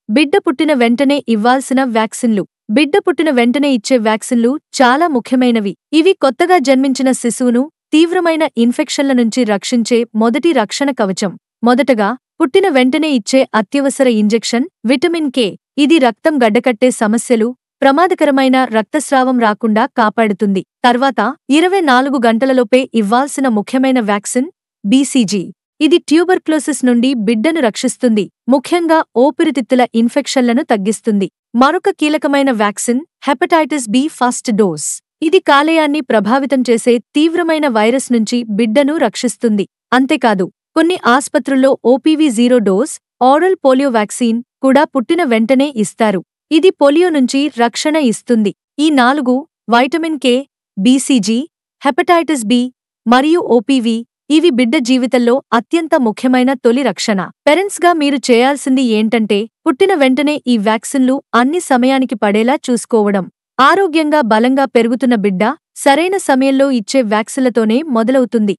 బిడ్డ పుట్టిన వెంటనే ఇవ్వాల్సిన వ్యాక్సిన్లు. బిడ్డ పుట్టిన వెంటనే ఇచ్చే వ్యాక్సిన్లు చాలా ముఖ్యమైనవి. ఇవి కొత్తగా జన్మించిన శిశువును తీవ్రమైన ఇన్ఫెక్షన్ల నుంచి రక్షించే మొదటి రక్షణ కవచం. మొదటగా, పుట్టిన వెంటనే ఇచ్చే అత్యవసర ఇంజెక్షన్ విటమిన్ కే. ఇది రక్తం గడ్డకట్టే సమస్యలు, ప్రమాదకరమైన రక్తస్రావం రాకుండా కాపాడుతుంది. తర్వాత 24 గంటలలోపే ఇవ్వాల్సిన ముఖ్యమైన వ్యాక్సిన్ బీసీజీ. ఇది ట్యూబర్క్లోసిస్ నుండి బిడ్డను రక్షిస్తుంది, ముఖ్యంగా ఊపిరితిత్తుల ఇన్ఫెక్షన్లను తగ్గిస్తుంది. మరొక కీలకమైన vaccine hepatitis B first dose. ఇది కాలేయాన్ని ప్రభావితం చేసే తీవ్రమైన వైరస్ నుంచి బిడ్డను రక్షిస్తుంది. అంతేకాదు, కొన్ని ఆస్పత్రుల్లో OPV 0 dose oral polio vaccine కూడా పుట్టిన వెంటనే ఇస్తారు. ఇది పోలియో నుంచి రక్షణ ఇస్తుంది. ఈ 4 vitamin K, BCG, hepatitis B మరియు ఓపీవీ ఇవి బిడ్డ జీవితంలో అత్యంత ముఖ్యమైన తొలి రక్షణ. పేరెంట్స్గా మీరు చేయాల్సింది ఏంటంటే, పుట్టిన వెంటనే ఈ వ్యాక్సిన్లు అన్ని సమయానికి పడేలా చూసుకోవడం. ఆరోగ్యంగా బలంగా పెరుగుతున్న బిడ్డ సరైన సమయంలో ఇచ్చే వ్యాక్సిన్లతోనే మొదలవుతుంది.